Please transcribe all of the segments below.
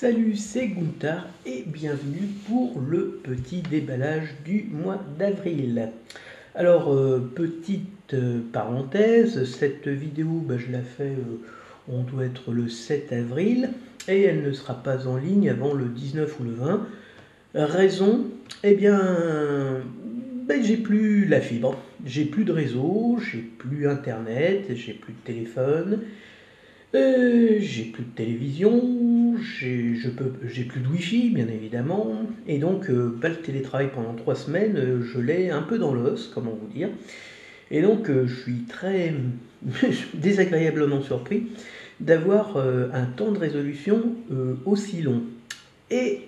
Salut, c'est Gunther et bienvenue pour le petit déballage du mois d'avril. Alors, petite parenthèse, cette vidéo, je la fais, on doit être le 7 avril et elle ne sera pas en ligne avant le 19 ou le 20. Raison, eh bien, j'ai plus la fibre, j'ai plus de réseau, j'ai plus internet, j'ai plus de téléphone. J'ai plus de télévision, j'ai plus de wifi bien évidemment, et donc le télétravail pendant 3 semaines, je l'ai un peu dans l'os, comment vous dire, et donc je suis très désagréablement surpris d'avoir un temps de résolution aussi long. Et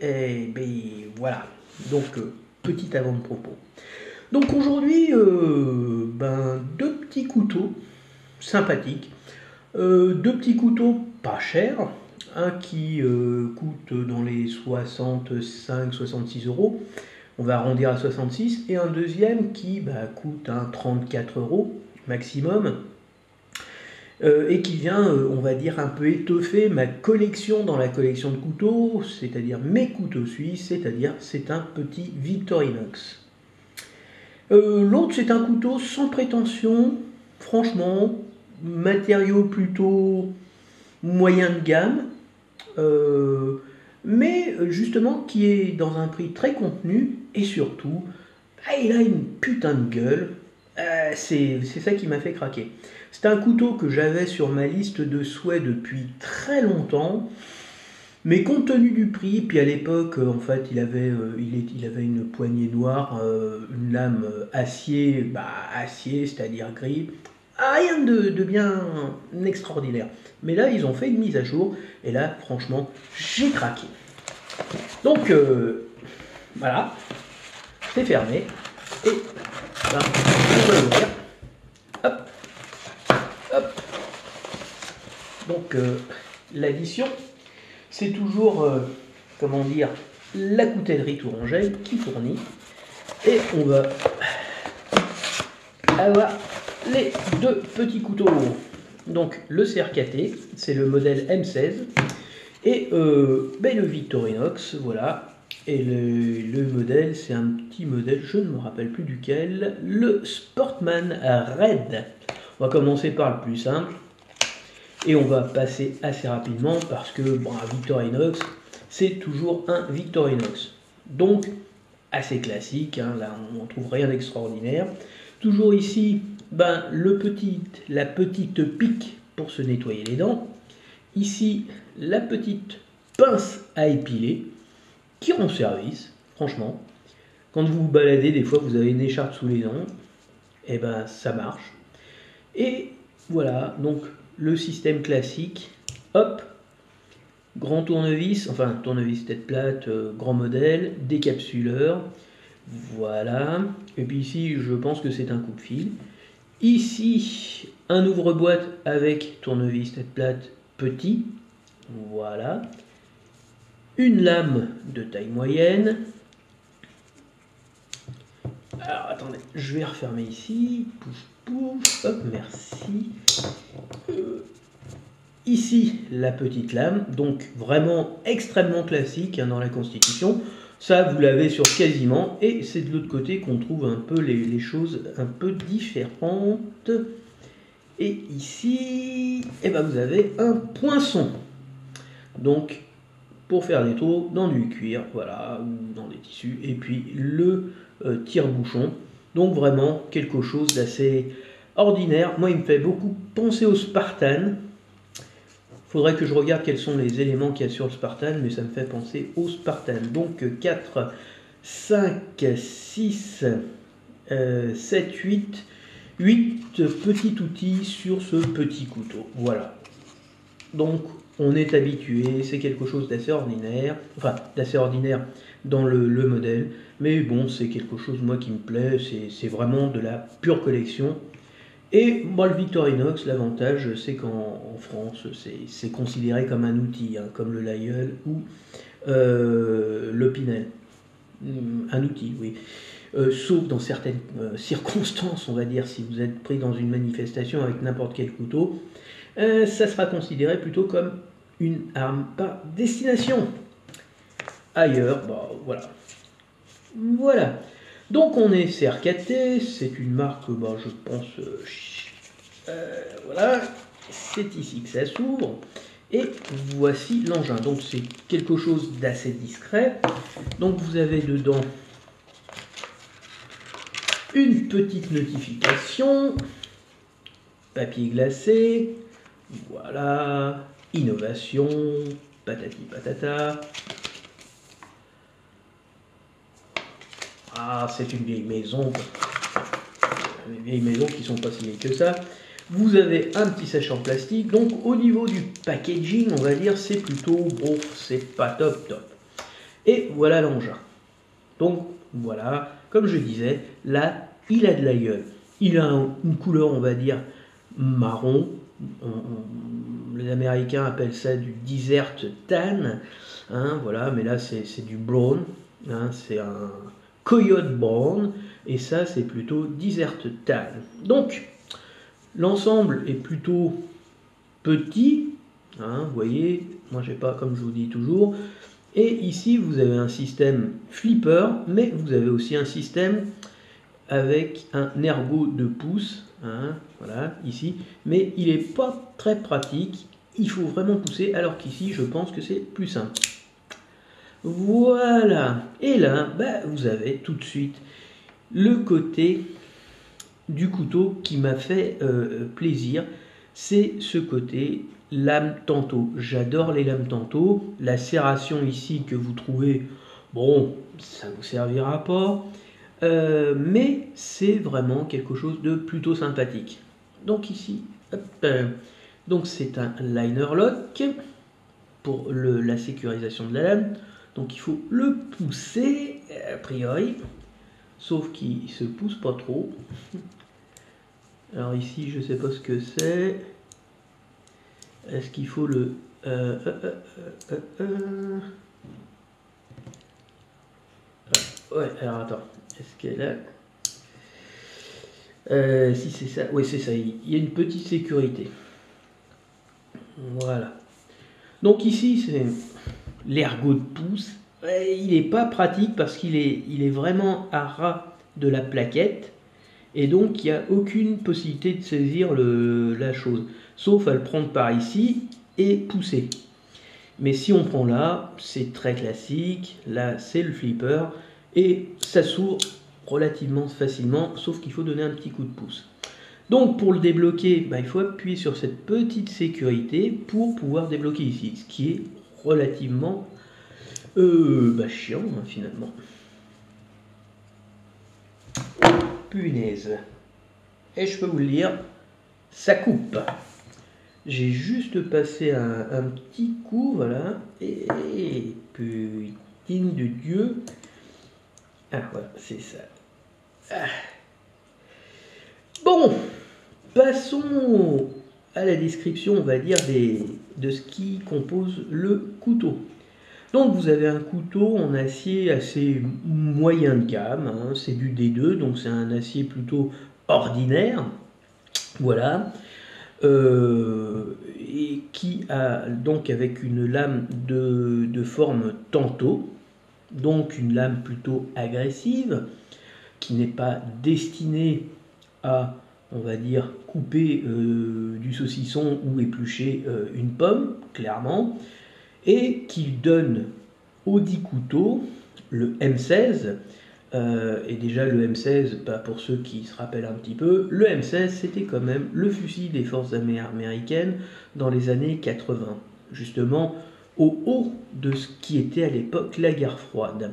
voilà, donc petit avant-propos. Donc aujourd'hui, deux petits couteaux sympathiques. Deux petits couteaux pas chers, un qui coûte dans les 65-66 euros, on va arrondir à 66, et un deuxième qui coûte 34 euros maximum, et qui vient, on va dire, un peu étoffer ma collection dans la collection de couteaux, c'est-à-dire mes couteaux suisses, c'est-à-dire c'est un petit Victorinox. L'autre c'est un couteau sans prétention, franchement, matériaux plutôt moyen de gamme, mais justement qui est dans un prix très contenu et surtout il a une putain de gueule. C'est ça qui m'a fait craquer. C'est un couteau que j'avais sur ma liste de souhaits depuis très longtemps, mais compte tenu du prix, puis à l'époque en fait il avait une poignée noire, une lame acier, c'est-à-dire gris. Rien de bien extraordinaire. Mais là, ils ont fait une mise à jour. Et là, franchement, j'ai craqué. Donc, voilà. C'est fermé. Et, on va l'ouvrir. Hop. Hop. Donc, l'addition, c'est toujours, la coutellerie Tourangelle qui fournit. Et on va avoir les deux petits couteaux. Donc le CRKT, c'est le modèle M16, et le Victorinox, voilà. Et le modèle, c'est un petit modèle, je ne me rappelle plus duquel, le Sportman Red. On va commencer par le plus simple, et on va passer assez rapidement, parce que un Victorinox, c'est toujours un Victorinox. Donc, assez classique, là on ne trouve rien d'extraordinaire. Toujours ici, la petite pique pour se nettoyer les dents. Ici, la petite pince à épiler qui rend service, franchement. Quand vous vous baladez, des fois vous avez une écharpe sous les dents, et ça marche. Et voilà, donc le système classique, hop, grand tournevis, enfin tournevis tête plate, grand modèle, décapsuleur, voilà. Et puis ici, je pense que c'est un coupe-fil. Ici, un ouvre-boîte avec tournevis tête plate petit, voilà. Une lame de taille moyenne. Alors attendez, je vais refermer ici. Pouf, pouf, hop, merci. Ici, la petite lame, donc vraiment extrêmement classique dans la Constitution. Ça, vous l'avez sur quasiment, et c'est de l'autre côté qu'on trouve un peu les choses un peu différentes. Et ici, vous avez un poinçon. Donc, pour faire des trous dans du cuir, voilà, ou dans des tissus, et puis le tire-bouchon. Donc vraiment quelque chose d'assez ordinaire. Moi, il me fait beaucoup penser au Spartan. Faudrait que je regarde quels sont les éléments qu'il y a sur le Spartan, mais ça me fait penser au Spartan. Donc 4, 5, 6, 7, 8 petits outils sur ce petit couteau. Voilà. Donc on est habitué, c'est quelque chose d'assez ordinaire, dans le modèle, mais bon, c'est quelque chose moi qui me plaît, c'est vraiment de la pure collection. Et le Victorinox, l'avantage, c'est qu'en France, c'est considéré comme un outil, comme le Lyell ou le Pinel. Un outil, oui. Sauf dans certaines circonstances, on va dire, si vous êtes pris dans une manifestation avec n'importe quel couteau, ça sera considéré plutôt comme une arme par destination. ailleurs, bah voilà. Voilà. Donc on est CR4T, c'est une marque, bah, je pense, voilà, c'est ici que ça s'ouvre. Et voici l'engin. Donc c'est quelque chose d'assez discret. Donc vous avez dedans une petite notification, papier glacé, voilà, innovation, patati patata. Ah, c'est une vieille maison. Les vieilles maisons qui sont pas si vieilles que ça. Vous avez un petit sachet en plastique. Donc au niveau du packaging, on va dire, c'est plutôt bon, c'est pas top top. Et voilà l'engin. Donc voilà, comme je disais, là, il a de la gueule. Il a une couleur, on va dire, marron. Les Américains appellent ça du desert tan. Hein, voilà, mais là, c'est du brown. Hein, c'est un coyote brown. Et ça, c'est plutôt desert tan. Donc, l'ensemble est plutôt petit. Hein, vous voyez, moi, j'ai pas, comme je vous dis toujours. Et ici, vous avez un système flipper, mais vous avez aussi un système avec un ergot de pouce, hein, voilà, ici. Mais il n'est pas très pratique, il faut vraiment pousser, alors qu'ici, je pense que c'est plus simple. Voilà, et là, bah, vous avez tout de suite le côté du couteau qui m'a fait plaisir, c'est ce côté lame tantôt. J'adore les lames tantôt. La serration ici que vous trouvez, bon, ça ne vous servira pas, mais c'est vraiment quelque chose de plutôt sympathique. Donc ici, hop, donc c'est un liner lock pour la sécurisation de la lame. Donc il faut le pousser, a priori, sauf qu'il ne se pousse pas trop. Alors ici, je ne sais pas ce que c'est. Est-ce qu'il faut le... Ouais, alors attends. Est-ce qu'elle a... si c'est ça, oui c'est ça, il y a une petite sécurité. Voilà. Donc ici, c'est l'ergot de pouce. Il n'est pas pratique parce qu'il est vraiment à ras de la plaquette. Et donc, il n'y a aucune possibilité de saisir la chose. Sauf à le prendre par ici et pousser. Mais si on prend là, c'est très classique. Là, c'est le flipper. Et ça s'ouvre relativement facilement, sauf qu'il faut donner un petit coup de pouce. Donc, pour le débloquer, bah, il faut appuyer sur cette petite sécurité pour pouvoir débloquer ici. Ce qui est relativement chiant, hein, finalement. Punaise. Et je peux vous le dire, ça coupe. J'ai juste passé un petit coup, voilà. Et putain de Dieu. Ah voilà, c'est ça. Ah. Bon, passons à la description, on va dire, de ce qui compose le couteau. Donc vous avez un couteau en acier assez moyen de gamme, hein, c'est du D2, donc c'est un acier plutôt ordinaire, voilà, et qui a donc avec une lame de forme tantôt, donc une lame plutôt agressive, qui n'est pas destinée à, on va dire, couper du saucisson ou éplucher une pomme, clairement, et qui donne au dit couteau le M16. Et déjà le M16, bah, pour ceux qui se rappellent un petit peu, le M16 c'était quand même le fusil des forces américaines dans les années 80, justement au haut de ce qui était à l'époque la guerre froide.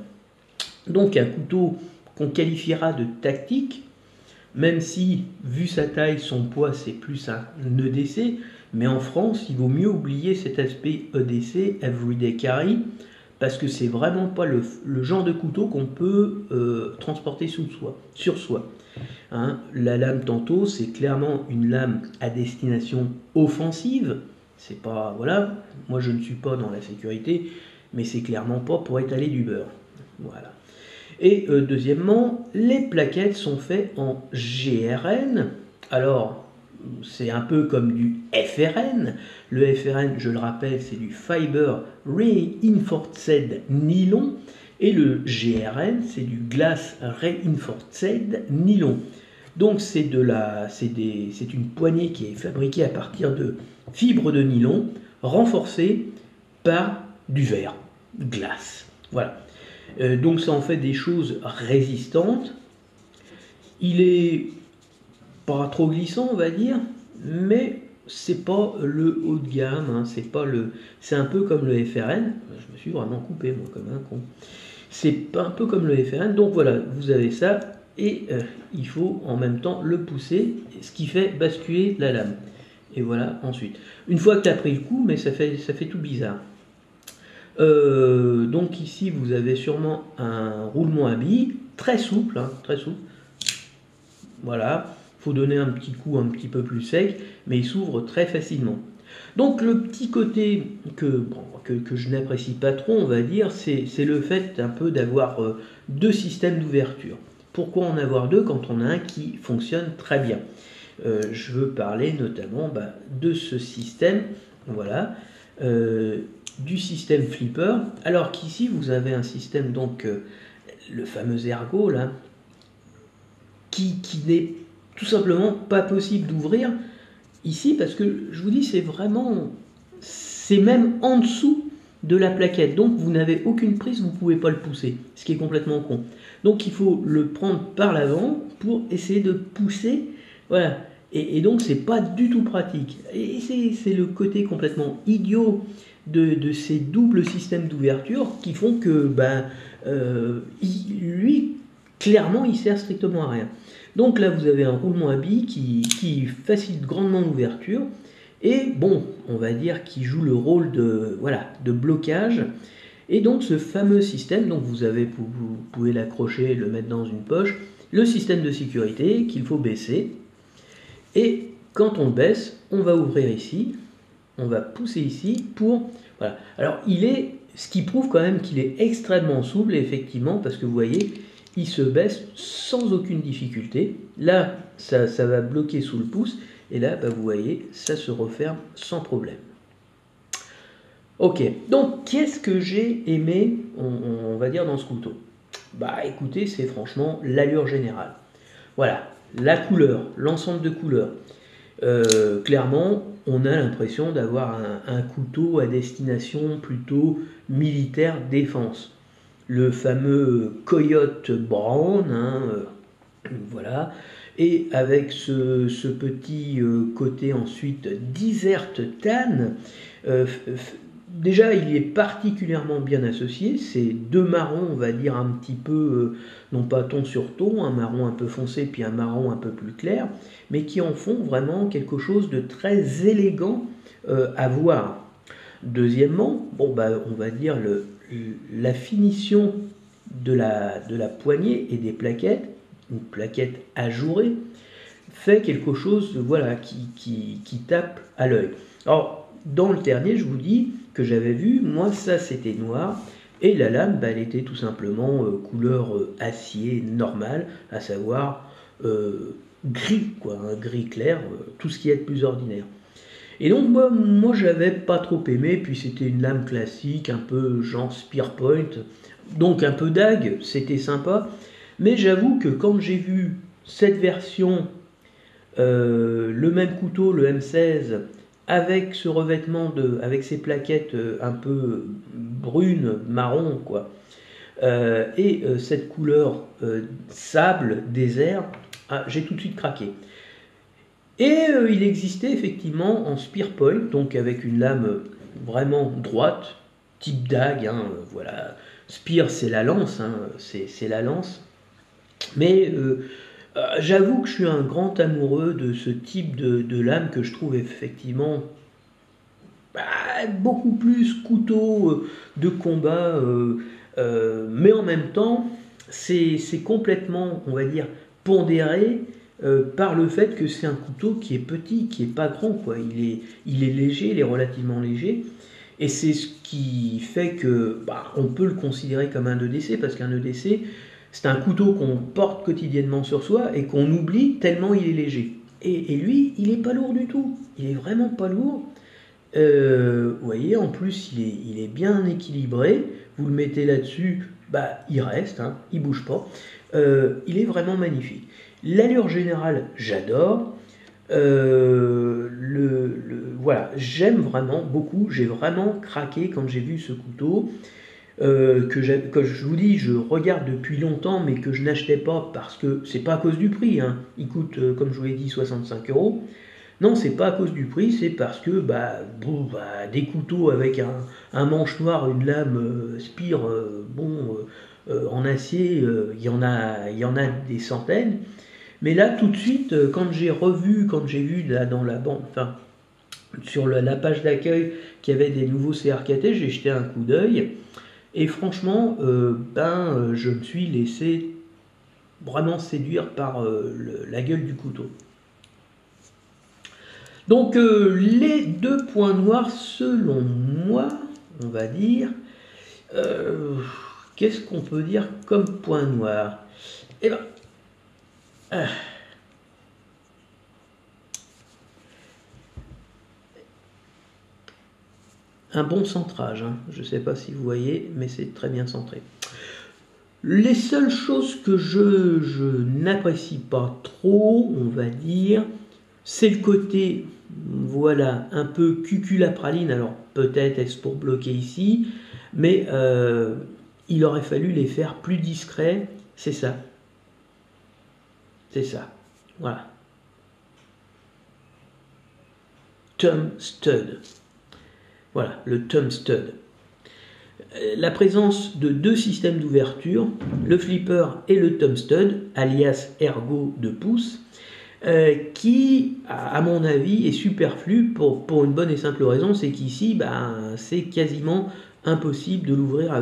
Donc un couteau qu'on qualifiera de tactique, même si, vu sa taille, son poids, c'est plus un EDC, mais en France, il vaut mieux oublier cet aspect EDC, Everyday Carry, parce que c'est vraiment pas le genre de couteau qu'on peut transporter sur soi. Hein, la lame tantôt, c'est clairement une lame à destination offensive. C'est pas, voilà, moi je ne suis pas dans la sécurité, mais c'est clairement pas pour étaler du beurre. Voilà. Et deuxièmement, les plaquettes sont faites en GRN. Alors, c'est un peu comme du FRN. Le FRN, je le rappelle, c'est du Fiber Reinforced Nylon. Et le GRN, c'est du Glass Reinforced Nylon. Donc c'est une poignée qui est fabriquée à partir de fibres de nylon renforcées par du verre, glace. Voilà. Donc ça en fait des choses résistantes. Il est pas trop glissant, on va dire, mais c'est pas le haut de gamme. Hein, c'est un peu comme le FRN. Je me suis vraiment coupé moi comme un con. C'est un peu comme le FRN. Donc voilà, vous avez ça. Et il faut en même temps le pousser, ce qui fait basculer la lame. Et voilà, ensuite. Une fois que tu as pris le coup, mais ça fait tout bizarre. Donc ici, vous avez sûrement un roulement à billes, très souple, hein, très souple. Voilà, il faut donner un petit coup un petit peu plus sec, mais il s'ouvre très facilement. Donc le petit côté que je n'apprécie pas trop, on va dire, c'est le fait un peu d'avoir deux systèmes d'ouverture. Pourquoi en avoir deux quand on a un qui fonctionne très bien? Je veux parler notamment de ce système, voilà, du système flipper, alors qu'ici vous avez un système, donc le fameux ergo là, qui n'est tout simplement pas possible d'ouvrir ici, parce que je vous dis, c'est même en dessous de la plaquette, donc vous n'avez aucune prise, vous ne pouvez pas le pousser, ce qui est complètement con. Donc il faut le prendre par l'avant pour essayer de pousser, voilà. Et donc c'est pas du tout pratique. Et c'est le côté complètement idiot de ces doubles systèmes d'ouverture qui font que lui, clairement, il sert strictement à rien. Donc là, vous avez un roulement à billes qui facilite grandement l'ouverture. Et bon, on va dire qu'il joue le rôle de blocage. Et donc ce fameux système, donc vous pouvez l'accrocher, le mettre dans une poche, le système de sécurité qu'il faut baisser. Et quand on le baisse, on va ouvrir ici, on va pousser ici pour... Voilà. Alors ce qui prouve quand même qu'il est extrêmement souple, effectivement, parce que vous voyez, il se baisse sans aucune difficulté. Là, ça va bloquer sous le pouce, et là, vous voyez, ça se referme sans problème. Ok, donc qu'est-ce que j'ai aimé, on va dire, dans ce couteau? Écoutez, c'est franchement l'allure générale. Voilà, la couleur, l'ensemble de couleurs. Clairement, on a l'impression d'avoir un couteau à destination plutôt militaire défense. Le fameux Coyote Brown, hein, voilà, et avec ce petit côté ensuite Desert Tan. Déjà, il est particulièrement bien associé. C'est deux marrons, on va dire un petit peu, non pas ton sur ton, un marron un peu foncé puis un marron un peu plus clair, mais qui en font vraiment quelque chose de très élégant à voir. Deuxièmement, on va dire la finition de la poignée et des plaquettes, une plaquette ajourée, fait quelque chose qui tape à l'œil. Alors, dans le dernier, je vous dis que j'avais vu, moi ça c'était noir, et la lame, elle était tout simplement couleur acier normal, à savoir gris, un gris clair, tout ce qui est de plus ordinaire. Et donc moi j'avais pas trop aimé, puis c'était une lame classique, un peu genre Spearpoint, donc un peu dague, c'était sympa, mais j'avoue que quand j'ai vu cette version, le même couteau, le M16, avec ce revêtement avec ces plaquettes un peu brunes, marron, et cette couleur sable, désert, j'ai tout de suite craqué. Et il existait effectivement en Spearpoint, donc avec une lame vraiment droite, type dague, hein, voilà. Spear, c'est la lance, hein, c'est la lance. Mais j'avoue que je suis un grand amoureux de ce type de lame que je trouve effectivement beaucoup plus couteau de combat, mais en même temps, c'est complètement, on va dire, pondéré par le fait que c'est un couteau qui est petit, qui est pas grand, il est léger, il est relativement léger, et c'est ce qui fait que on peut le considérer comme un EDC, parce qu'un EDC, c'est un couteau qu'on porte quotidiennement sur soi et qu'on oublie tellement il est léger. Et lui, il est pas lourd du tout. Il est vraiment pas lourd. Vous voyez, en plus, il est bien équilibré. Vous le mettez là-dessus, bah, il reste, hein, il bouge pas. Il est vraiment magnifique. L'allure générale, j'adore. Voilà, j'aime vraiment beaucoup. J'ai vraiment craqué quand j'ai vu ce couteau. Que je vous dis, je regarde depuis longtemps, mais que je n'achetais pas parce que c'est pas à cause du prix. Hein. Il coûte, comme je vous l'ai dit, 65 €. Non, c'est pas à cause du prix, c'est parce que des couteaux avec un manche noir, une lame Spire, en acier, il y en a des centaines. Mais là, tout de suite, quand j'ai vu là dans la bande, enfin sur la page d'accueil qu'il y avait des nouveaux CRKT, j'ai jeté un coup d'œil. Et franchement, je me suis laissé vraiment séduire par la gueule du couteau. Donc les deux points noirs, selon moi, on va dire, qu'est-ce qu'on peut dire comme point noir? Eh ben, un bon centrage, hein. Je ne sais pas si vous voyez, mais c'est très bien centré. Les seules choses que je n'apprécie pas trop, on va dire, c'est le côté, voilà, un peu cuculapraline. Alors peut-être est-ce pour bloquer ici, mais il aurait fallu les faire plus discrets. C'est ça. C'est ça. Voilà. Thumb stud. Voilà, le thumb stud. La présence de deux systèmes d'ouverture, le flipper et le thumb stud, alias ergo de pouce, qui, à mon avis, est superflu pour une bonne et simple raison, c'est qu'ici, c'est quasiment impossible de l'ouvrir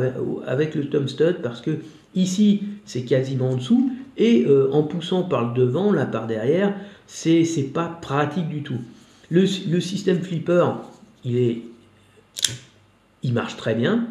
avec le thumb stud, parce que ici, c'est quasiment en dessous, et en poussant par le devant, là par derrière, c'est pas pratique du tout. Le système flipper, il marche très bien.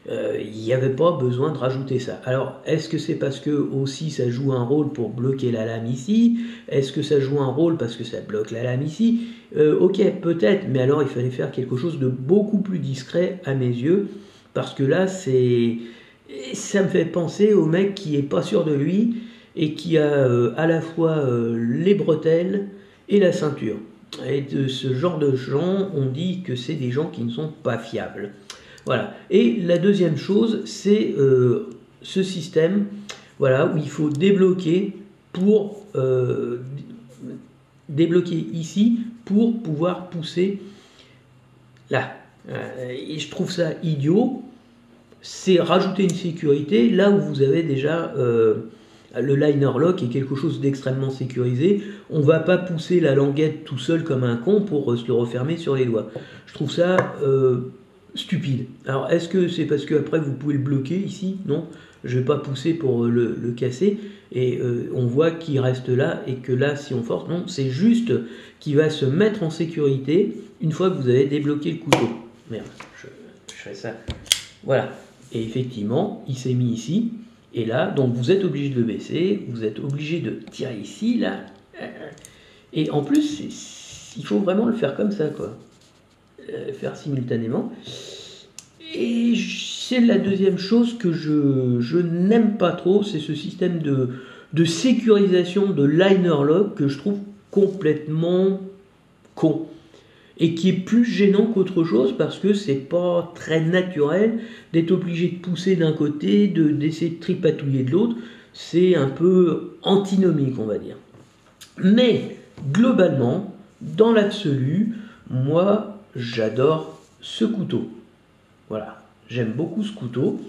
Il n'y avait pas besoin de rajouter ça. Alors, est-ce que c'est parce que aussi ça joue un rôle pour bloquer la lame ici? Est-ce que ça joue un rôle parce que ça bloque la lame ici? Ok, peut-être, mais alors il fallait faire quelque chose de beaucoup plus discret à mes yeux, parce que là, ça me fait penser au mec qui est pas sûr de lui et qui a à la fois les bretelles et la ceinture. Et de ce genre de gens, on dit que c'est des gens qui ne sont pas fiables. Voilà. Et la deuxième chose, c'est ce système, voilà, où il faut débloquer ici pour pouvoir pousser là. Et je trouve ça idiot. C'est rajouter une sécurité là où vous avez déjà le liner lock est quelque chose d'extrêmement sécurisé. On ne va pas pousser la languette tout seul comme un con pour se le refermer sur les doigts. Je trouve ça stupide. Alors, est-ce que c'est parce que après vous pouvez le bloquer ici? Non, je ne vais pas pousser pour le casser. Et on voit qu'il reste là et que là, si on force, non, c'est juste qu'il va se mettre en sécurité une fois que vous avez débloqué le couteau. Merde, je fais ça. Voilà. Et effectivement, il s'est mis ici. Et là, donc vous êtes obligé de le baisser, vous êtes obligé de tirer ici, là. Et en plus, il faut vraiment le faire comme ça, quoi. Faire simultanément. Et c'est la deuxième chose que je n'aime pas trop, c'est ce système de sécurisation de liner lock que je trouve complètement con. Et qui est plus gênant qu'autre chose parce que c'est pas très naturel d'être obligé de pousser d'un côté, d'essayer de tripatouiller de l'autre. C'est un peu antinomique, on va dire. Mais globalement, dans l'absolu, moi, j'adore ce couteau. Voilà, j'aime beaucoup ce couteau.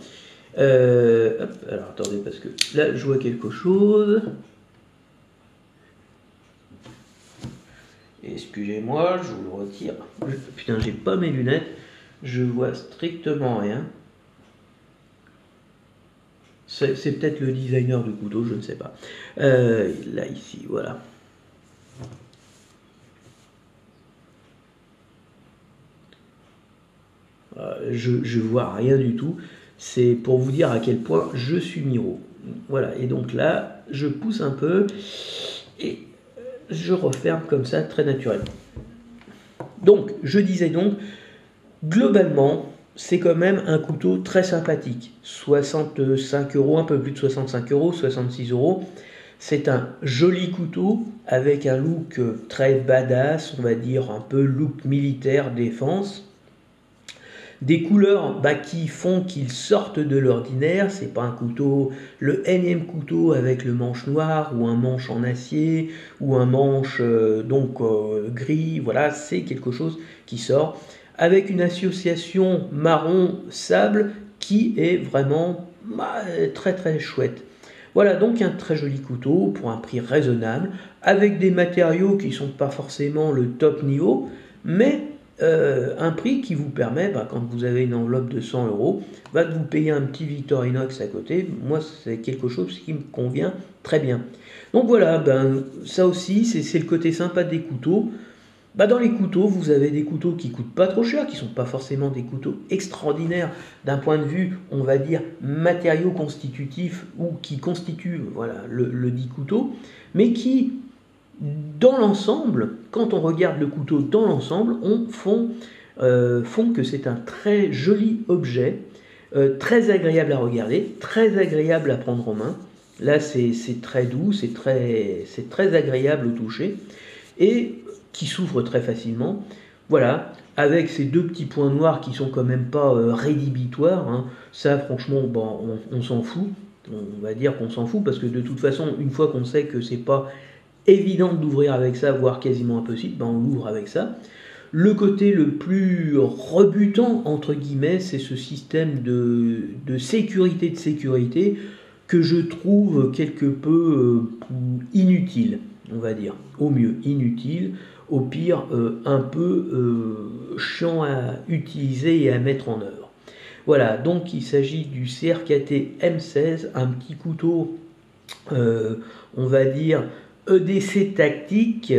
Alors attendez, parce que là, je vois quelque chose. Excusez-moi, je vous le retire. Putain, j'ai pas mes lunettes. Je vois strictement rien. C'est peut-être le designer du couteau, je ne sais pas. Là, ici, voilà. Je vois rien du tout. C'est pour vous dire à quel point je suis miro. Voilà, et donc là, je pousse un peu. Et je referme comme ça très naturellement. Donc, je disais donc, globalement, c'est quand même un couteau très sympathique. 65 euros, un peu plus de 65 euros, 66 euros. C'est un joli couteau avec un look très badass, on va dire un peu look militaire défense. Des couleurs qui font qu'ils sortent de l'ordinaire. C'est pas un couteau, le énième couteau avec le manche noir ou un manche en acier ou un manche gris. Voilà, c'est quelque chose qui sort avec une association marron sable qui est vraiment très très chouette. Voilà donc un très joli couteau pour un prix raisonnable avec des matériaux qui ne sont pas forcément le top niveau, mais un prix qui vous permet, quand vous avez une enveloppe de 100 euros, de vous payer un petit Victorinox à côté. Moi, c'est quelque chose qui me convient très bien. Donc voilà, ça aussi, c'est le côté sympa des couteaux. Dans les couteaux, vous avez des couteaux qui coûtent pas trop cher, qui sont pas forcément des couteaux extraordinaires d'un point de vue, on va dire, matériaux constitutifs ou qui constituent le dit couteau, mais qui, dans l'ensemble, quand on regarde le couteau dans l'ensemble, font que c'est un très joli objet, très agréable à regarder, très agréable à prendre en main. Là, c'est très doux, c'est très agréable au toucher et qui s'ouvre très facilement. Voilà, avec ces deux petits points noirs qui sont quand même pas rédhibitoires. Ça, franchement, on s'en fout. On va dire qu'on s'en fout parce que de toute façon, une fois qu'on sait que c'est pas évident d'ouvrir avec ça, voire quasiment impossible, on l'ouvre avec ça. Le côté le plus rebutant, entre guillemets, c'est ce système de sécurité que je trouve quelque peu inutile, on va dire. Au mieux inutile, au pire un peu chiant à utiliser et à mettre en œuvre. Voilà, donc il s'agit du CRKT M16, un petit couteau, on va dire, EDC tactique,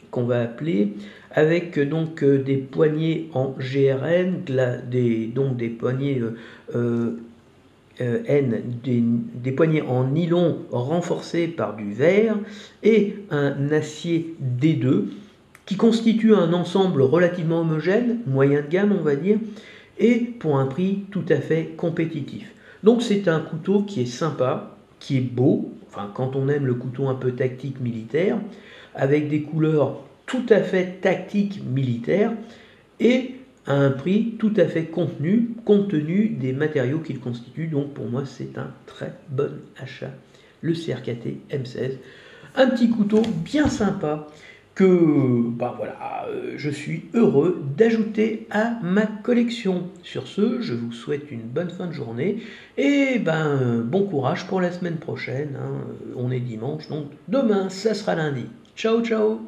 qu'on va appeler, avec des poignées en GRN, des poignées des poignées en nylon renforcées par du verre et un acier D2 qui constitue un ensemble relativement homogène, moyen de gamme on va dire, et pour un prix tout à fait compétitif. Donc c'est un couteau qui est sympa, qui est beau, quand on aime le couteau un peu tactique militaire, avec des couleurs tout à fait tactiques militaires et à un prix tout à fait contenu compte tenu des matériaux qu'il constitue. Donc pour moi c'est un très bon achat, le CRKT M16. Un petit couteau bien sympa que je suis heureux d'ajouter à ma collection. Sur ce, je vous souhaite une bonne fin de journée et bon courage pour la semaine prochaine. On est dimanche, donc demain ça sera lundi. Ciao ciao.